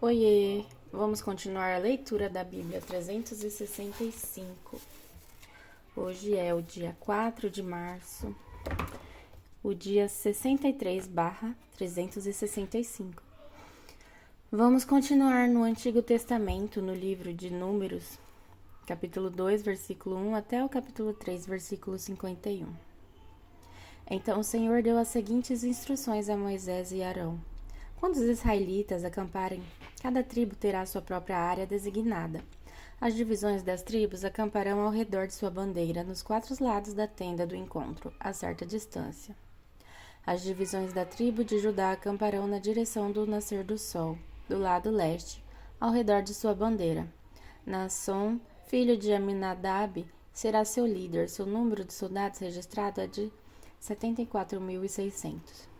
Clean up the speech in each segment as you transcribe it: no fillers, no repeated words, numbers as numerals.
Oiê! Vamos continuar a leitura da Bíblia 365. Hoje é o dia 4 de março, o dia 63/365. Vamos continuar no Antigo Testamento, no livro de Números, capítulo 2, versículo 1 até o capítulo 3, versículo 51. Então o Senhor deu as seguintes instruções a Moisés e Arão. Quando os israelitas acamparem, cada tribo terá sua própria área designada. As divisões das tribos acamparão ao redor de sua bandeira, nos 4 lados da tenda do encontro, a certa distância. As divisões da tribo de Judá acamparão na direção do nascer do sol, do lado leste, ao redor de sua bandeira. Naasson, filho de Aminadab, será seu líder. Seu número de soldados registrado é de 74.600.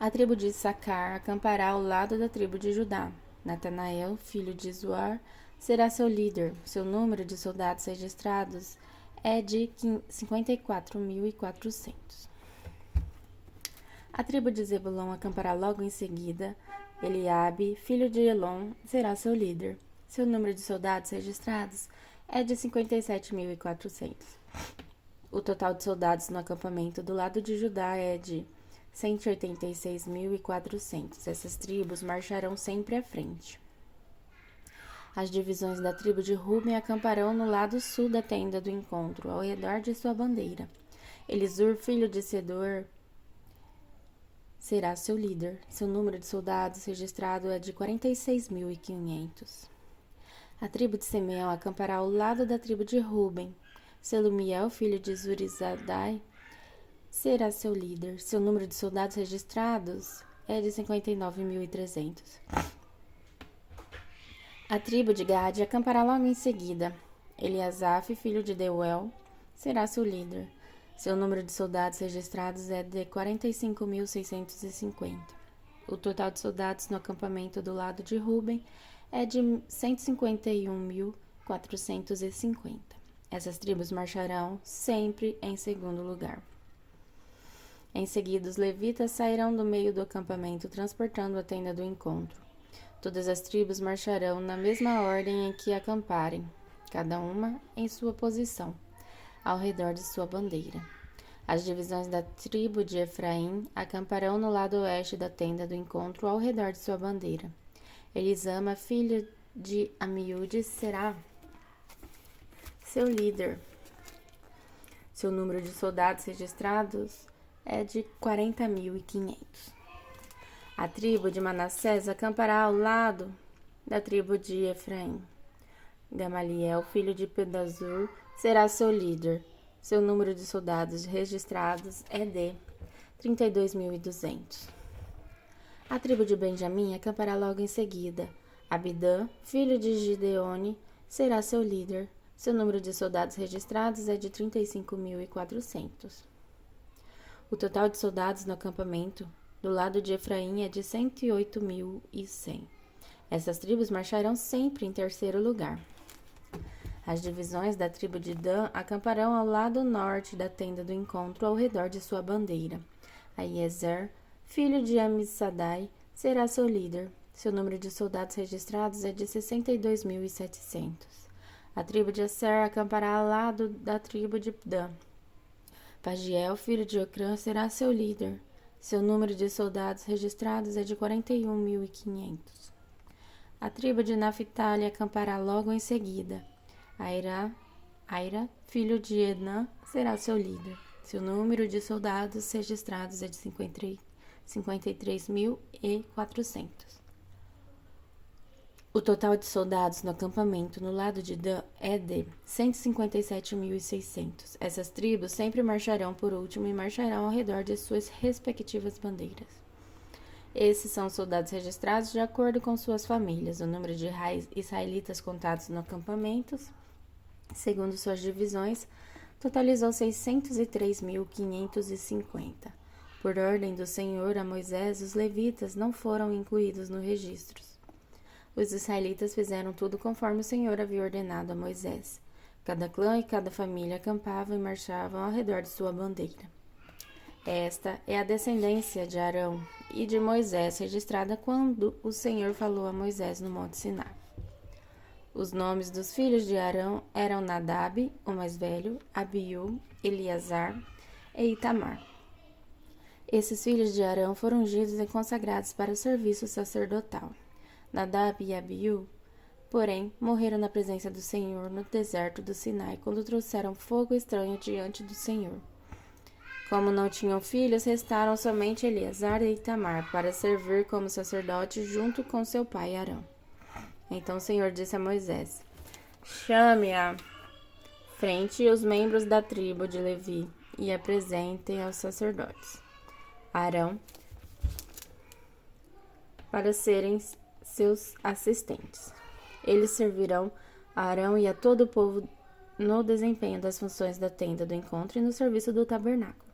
A tribo de Issacar acampará ao lado da tribo de Judá. Natanael, filho de Zuar, será seu líder. Seu número de soldados registrados é de 54.400. A tribo de Zebulon acampará logo em seguida. Eliabe, filho de Elon, será seu líder. Seu número de soldados registrados é de 57.400. O total de soldados no acampamento do lado de Judá é de 186.400. Essas tribos marcharão sempre à frente. As divisões da tribo de Ruben acamparão no lado sul da tenda do encontro, ao redor de sua bandeira. Elisur, filho de Sedor, será seu líder. Seu número de soldados registrado é de 46.500. A tribo de Simeão acampará ao lado da tribo de Ruben. Selumiel, filho de Zurizadai, será seu líder. Seu número de soldados registrados é de 59.300. A tribo de Gade acampará logo em seguida. Eliasaf, filho de Deuel, será seu líder. Seu número de soldados registrados é de 45.650. O total de soldados no acampamento do lado de Ruben é de 151.450. Essas tribos marcharão sempre em segundo lugar. Em seguida, os levitas sairão do meio do acampamento, transportando a tenda do encontro. Todas as tribos marcharão na mesma ordem em que acamparem, cada uma em sua posição, ao redor de sua bandeira. As divisões da tribo de Efraim acamparão no lado oeste da tenda do encontro, ao redor de sua bandeira. Elisama, filho de Amiúde, será seu líder. Seu número de soldados registrados é de 40.500. A tribo de Manassés acampará ao lado da tribo de Efraim. Gamaliel, filho de Pedazur, será seu líder. Seu número de soldados registrados é de 32.200. A tribo de Benjamim acampará logo em seguida. Abidã, filho de Gideone, será seu líder. Seu número de soldados registrados é de 35.400. O total de soldados no acampamento do lado de Efraim é de 108.100. Essas tribos marcharão sempre em terceiro lugar. As divisões da tribo de Dan acamparão ao lado norte da tenda do encontro, ao redor de sua bandeira. Aiezer, filho de Amissadai, será seu líder. Seu número de soldados registrados é de 62.700. A tribo de Aser acampará ao lado da tribo de Dan. Pagiel, filho de Ocrã, será seu líder. Seu número de soldados registrados é de 41.500. A tribo de Naphtali acampará logo em seguida. Aira, filho de Enã, será seu líder. Seu número de soldados registrados é de 53.400. O total de soldados no acampamento no lado de Dan é de 157.600. Essas tribos sempre marcharão por último e marcharão ao redor de suas respectivas bandeiras. Esses são os soldados registrados de acordo com suas famílias. O número de israelitas contados no acampamento, segundo suas divisões, totalizou 603.550. Por ordem do Senhor a Moisés, os levitas não foram incluídos no registro. Os israelitas fizeram tudo conforme o Senhor havia ordenado a Moisés. Cada clã e cada família acampavam e marchavam ao redor de sua bandeira. Esta é a descendência de Arão e de Moisés registrada quando o Senhor falou a Moisés no Monte Sinai. Os nomes dos filhos de Arão eram Nadab, o mais velho, Abiú, Eleazar e Itamar. Esses filhos de Arão foram ungidos e consagrados para o serviço sacerdotal. Nadab e Abiú, porém, morreram na presença do Senhor no deserto do Sinai, quando trouxeram fogo estranho diante do Senhor. Como não tinham filhos, restaram somente Eleazar e Itamar para servir como sacerdote junto com seu pai Arão. Então o Senhor disse a Moisés: chame à frente os membros da tribo de Levi e apresentem aos sacerdotes Arão para serem seus assistentes. Eles servirão a Arão e a todo o povo no desempenho das funções da tenda do encontro e no serviço do tabernáculo.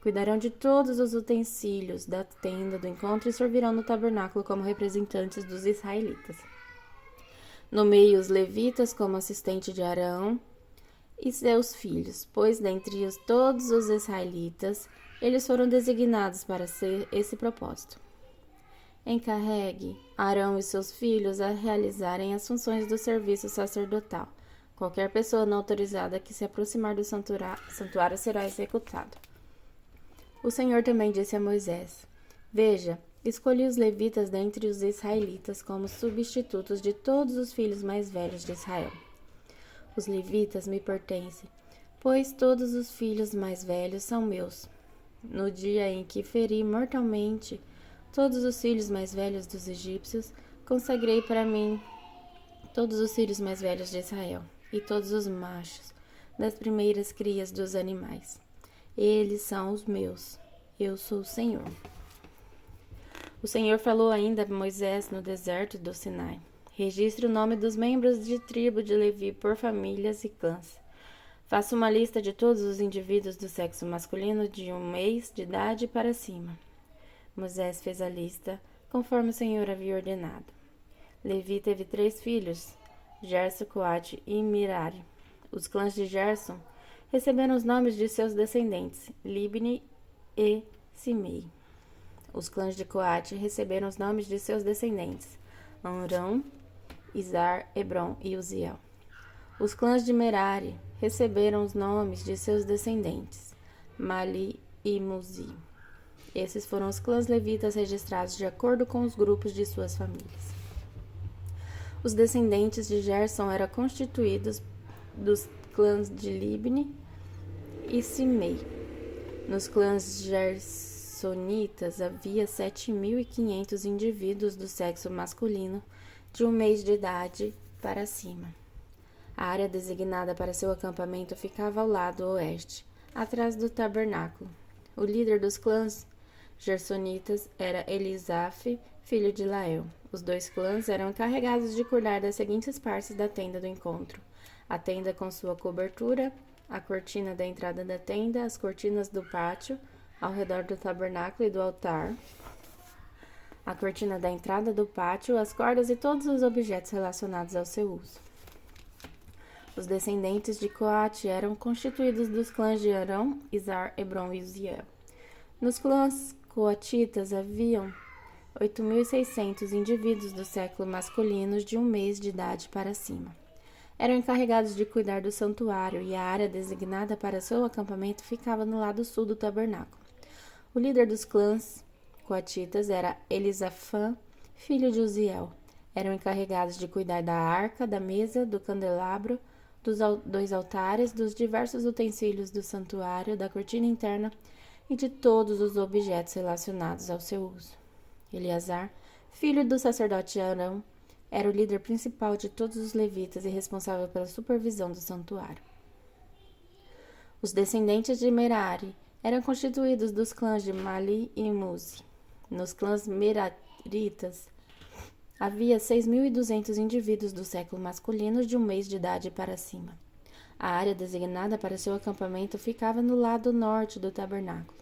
Cuidarão de todos os utensílios da tenda do encontro e servirão no tabernáculo como representantes dos israelitas. Nomeie os levitas como assistente de Arão e seus filhos, pois dentre todos os israelitas, eles foram designados para esse propósito. Encarregue Arão e seus filhos a realizarem as funções do serviço sacerdotal. Qualquer pessoa não autorizada que se aproximar do santuário será executado. O Senhor também disse a Moisés: veja, escolhi os levitas dentre os israelitas como substitutos de todos os filhos mais velhos de Israel. Os levitas me pertencem, pois todos os filhos mais velhos são meus. No dia em que feri mortalmente todos os filhos mais velhos dos egípcios, consagrei para mim todos os filhos mais velhos de Israel e todos os machos das primeiras crias dos animais. Eles são os meus. Eu sou o Senhor. O Senhor falou ainda a Moisés no deserto do Sinai: registre o nome dos membros de tribo de Levi por famílias e clãs. Faça uma lista de todos os indivíduos do sexo masculino de 1 mês de idade para cima. Moisés fez a lista, conforme o Senhor havia ordenado. Levi teve 3 filhos, Gerson, Coate e Merari. Os clãs de Gerson receberam os nomes de seus descendentes, Libni e Simei. Os clãs de Coate receberam os nomes de seus descendentes, Amrão, Izar, Hebron e Uziel. Os clãs de Merari receberam os nomes de seus descendentes, Mali e Muzi. Esses foram os clãs levitas registrados de acordo com os grupos de suas famílias. Os descendentes de Gerson eram constituídos dos clãs de Libni e Simei. Nos clãs gersonitas havia 7.500 indivíduos do sexo masculino de 1 mês de idade para cima. A área designada para seu acampamento ficava ao lado oeste, atrás do tabernáculo. O líder dos clãs gersonitas era Elisaf, filho de Lael. Os 2 clãs eram encarregados de cuidar das seguintes partes da tenda do encontro: a tenda com sua cobertura, a cortina da entrada da tenda, as cortinas do pátio, ao redor do tabernáculo e do altar, a cortina da entrada do pátio, as cordas e todos os objetos relacionados ao seu uso. Os descendentes de Coate eram constituídos dos clãs de Arão, Izar, Hebron e Uziel. Nos clãs coatitas haviam 8.600 indivíduos do sexo masculino de 1 mês de idade para cima. Eram encarregados de cuidar do santuário e a área designada para seu acampamento ficava no lado sul do tabernáculo. O líder dos clãs coatitas era Elisafã, filho de Uziel. Eram encarregados de cuidar da arca, da mesa, do candelabro, dos 2 altares, dos diversos utensílios do santuário, da cortina interna e de todos os objetos relacionados ao seu uso. Eleazar, filho do sacerdote Arão, era o líder principal de todos os levitas e responsável pela supervisão do santuário. Os descendentes de Merari eram constituídos dos clãs de Mali e Muzi. Nos clãs meraritas havia 6.200 indivíduos do sexo masculino de 1 mês de idade para cima. A área designada para seu acampamento ficava no lado norte do tabernáculo.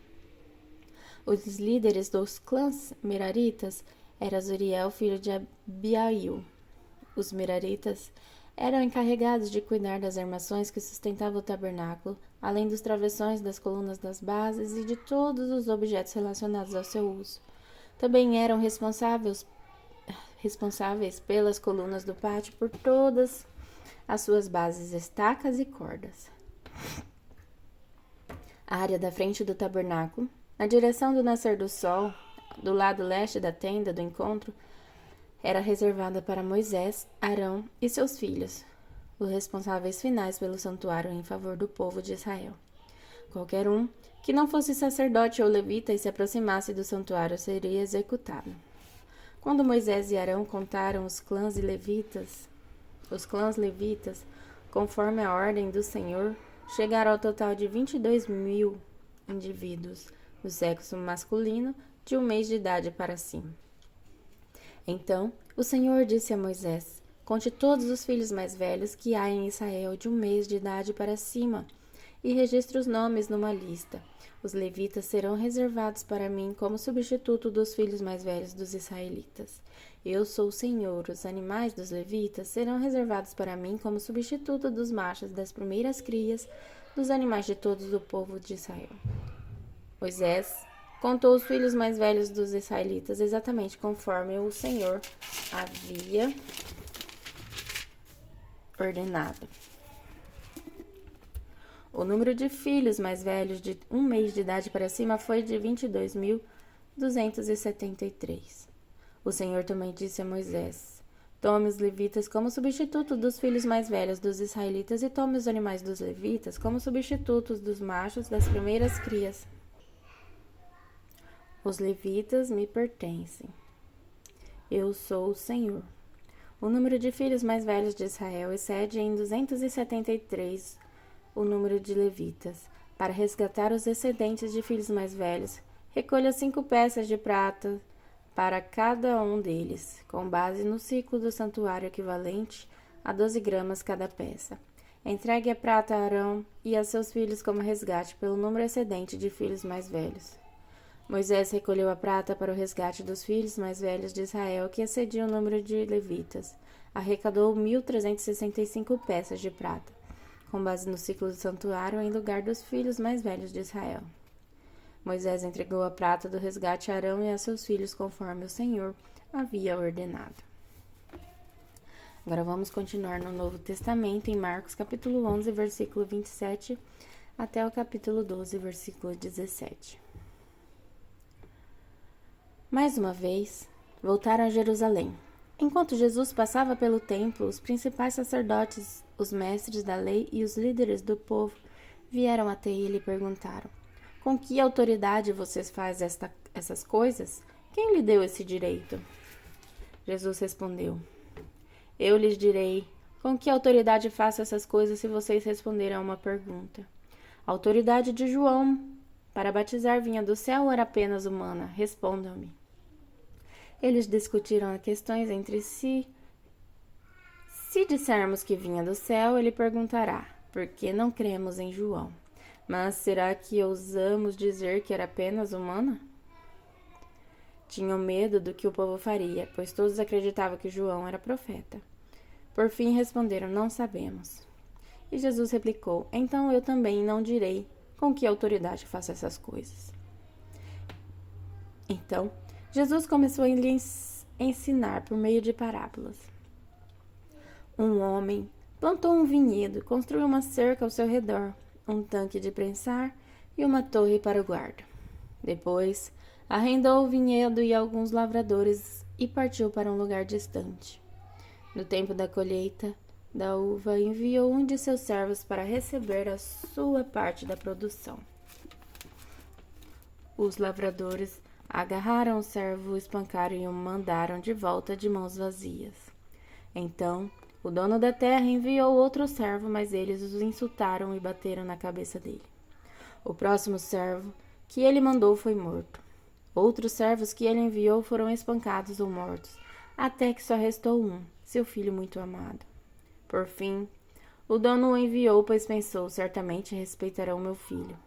Os líderes dos clãs meraritas eram Zuriel, filho de Abiail. Os meraritas eram encarregados de cuidar das armações que sustentavam o tabernáculo, além dos travessões, das colunas das bases e de todos os objetos relacionados ao seu uso. Também eram responsáveis pelas colunas do pátio por todas as suas bases, estacas e cordas. A área da frente do tabernáculo, na direção do nascer do sol, do lado leste da tenda do encontro, era reservada para Moisés, Arão e seus filhos, os responsáveis finais pelo santuário em favor do povo de Israel. Qualquer um que não fosse sacerdote ou levita e se aproximasse do santuário seria executado. Quando Moisés e Arão contaram os clãs levitas, conforme a ordem do Senhor, chegaram ao total de 22.000 indivíduos, do sexo masculino, de 1 mês de idade para cima. Então, o Senhor disse a Moisés: conte todos os filhos mais velhos que há em Israel de 1 mês de idade para cima, e registre os nomes numa lista. Os levitas serão reservados para mim como substituto dos filhos mais velhos dos israelitas. Eu sou o Senhor. Os animais dos levitas serão reservados para mim como substituto dos machos das primeiras crias dos animais de todos o povo de Israel. Moisés contou os filhos mais velhos dos israelitas exatamente conforme o Senhor havia ordenado. O número de filhos mais velhos de 1 mês de idade para cima foi de 22.273. O Senhor também disse a Moisés: tome os levitas como substituto dos filhos mais velhos dos israelitas e tome os animais dos levitas como substitutos dos machos das primeiras crias. Os levitas me pertencem. Eu sou o Senhor. O número de filhos mais velhos de Israel excede em 273 o número de levitas. Para resgatar os excedentes de filhos mais velhos, recolha 5 peças de prata para cada um deles, com base no ciclo do santuário equivalente a 12 gramas cada peça. Entregue a prata a Arão e a seus filhos como resgate pelo número excedente de filhos mais velhos. Moisés recolheu a prata para o resgate dos filhos mais velhos de Israel, que excedia o número de levitas. Arrecadou 1.365 peças de prata, com base no ciclo do santuário, em lugar dos filhos mais velhos de Israel. Moisés entregou a prata do resgate a Arão e a seus filhos, conforme o Senhor havia ordenado. Agora vamos continuar no Novo Testamento, em Marcos capítulo 11, versículo 27, até o capítulo 12, versículo 17. Mais uma vez, voltaram a Jerusalém. Enquanto Jesus passava pelo templo, os principais sacerdotes, os mestres da lei e os líderes do povo vieram até ele e perguntaram: com que autoridade vocês fazem essas coisas? Quem lhe deu esse direito? Jesus respondeu: eu lhes direi com que autoridade faço essas coisas se vocês responderem a uma pergunta. A autoridade de João para batizar vinha do céu ou era apenas humana? Respondam-me. Eles discutiram as questões entre si. Se dissermos que vinha do céu, ele perguntará: por que não cremos em João? Mas será que ousamos dizer que era apenas humana? Tinham medo do que o povo faria, pois todos acreditavam que João era profeta. Por fim responderam: não sabemos. E Jesus replicou: então eu também não direi com que autoridade faço essas coisas. Então Jesus começou a lhes ensinar por meio de parábolas. Um homem plantou um vinhedo, construiu uma cerca ao seu redor, um tanque de prensar e uma torre para o guarda. Depois, arrendou o vinhedo e alguns lavradores e partiu para um lugar distante. No tempo da colheita da uva, enviou um de seus servos para receber a sua parte da produção. Os lavradores agarraram o servo, o espancaram e o mandaram de volta de mãos vazias. Então, o dono da terra enviou outro servo, mas eles os insultaram e bateram na cabeça dele. O próximo servo que ele mandou foi morto. Outros servos que ele enviou foram espancados ou mortos, até que só restou um, seu filho muito amado. Por fim, o dono o enviou, pois pensou: certamente respeitarão meu filho.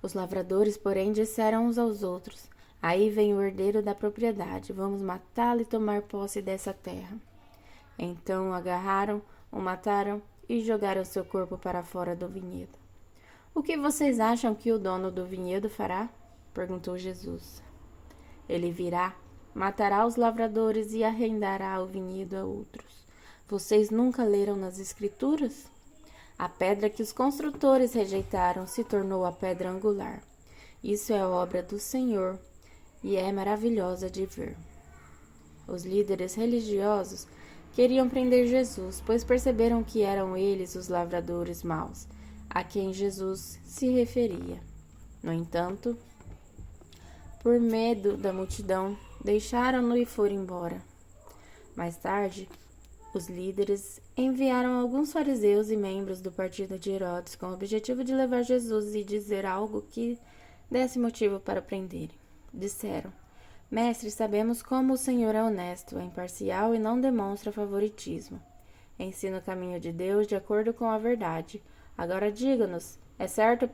Os lavradores, porém, disseram uns aos outros: aí vem o herdeiro da propriedade, vamos matá-lo e tomar posse dessa terra. Então o agarraram, o mataram e jogaram seu corpo para fora do vinhedo. O que vocês acham que o dono do vinhedo fará? Perguntou Jesus. Ele virá, matará os lavradores e arrendará o vinhedo a outros. Vocês nunca leram nas Escrituras? A pedra que os construtores rejeitaram se tornou a pedra angular. Isso é obra do Senhor e é maravilhosa de ver. Os líderes religiosos queriam prender Jesus, pois perceberam que eram eles os lavradores maus, a quem Jesus se referia. No entanto, por medo da multidão, deixaram-no e foram embora. Mais tarde, os líderes enviaram alguns fariseus e membros do partido de Herodes com o objetivo de levar Jesus e dizer algo que desse motivo para prenderem. Disseram: Mestre, sabemos como o Senhor é honesto, é imparcial e não demonstra favoritismo. Ensina o caminho de Deus de acordo com a verdade. Agora diga-nos, é certo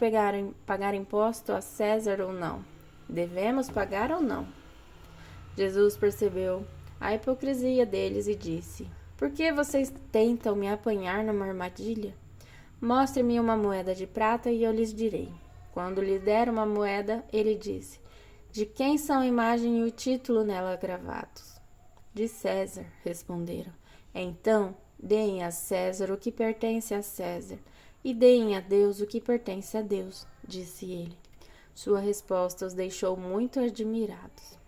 pagar imposto a César ou não? Devemos pagar ou não? Jesus percebeu a hipocrisia deles e disse: Por que vocês tentam me apanhar numa armadilha? Mostre-me uma moeda de prata e eu lhes direi. Quando lhe deram uma moeda, ele disse: De quem são a imagem e o título nela gravados? De César, responderam. Então, deem a César o que pertence a César, e deem a Deus o que pertence a Deus, disse ele. Sua resposta os deixou muito admirados.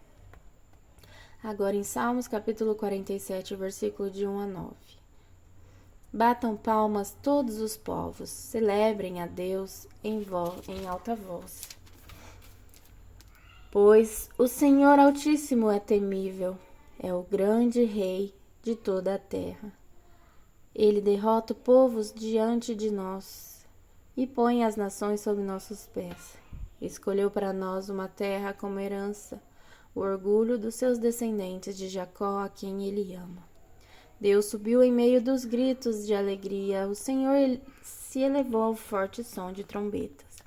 Agora em Salmos capítulo 47, versículo de 1 a 9. Batam palmas todos os povos, celebrem a Deus em alta voz. Pois o Senhor Altíssimo é temível, é o grande Rei de toda a terra. Ele derrota povos diante de nós e põe as nações sob nossos pés. Escolheu para nós uma terra como herança, o orgulho dos seus descendentes de Jacó, a quem ele ama. Deus subiu em meio dos gritos de alegria, o Senhor se elevou ao forte som de trombetas.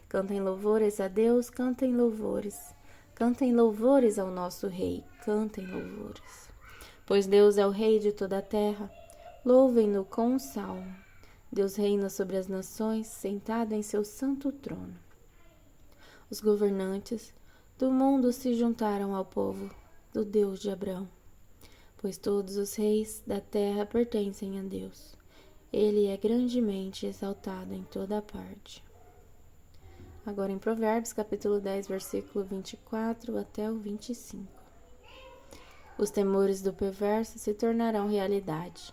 Cantem louvores a Deus, cantem louvores ao nosso Rei, cantem louvores. Pois Deus é o Rei de toda a terra, louvem-no com um salmo. Deus reina sobre as nações, sentado em seu santo trono. Os governantes do mundo se juntaram ao povo do Deus de Abraão, pois todos os reis da terra pertencem a Deus. Ele é grandemente exaltado em toda parte. Agora em Provérbios, capítulo 10, versículo 24 até o 25. Os temores do perverso se tornarão realidade.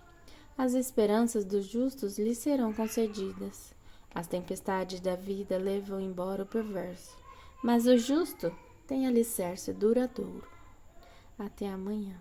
As esperanças dos justos lhes serão concedidas. As tempestades da vida levam embora o perverso, mas o justo tem alicerce duradouro. Até amanhã.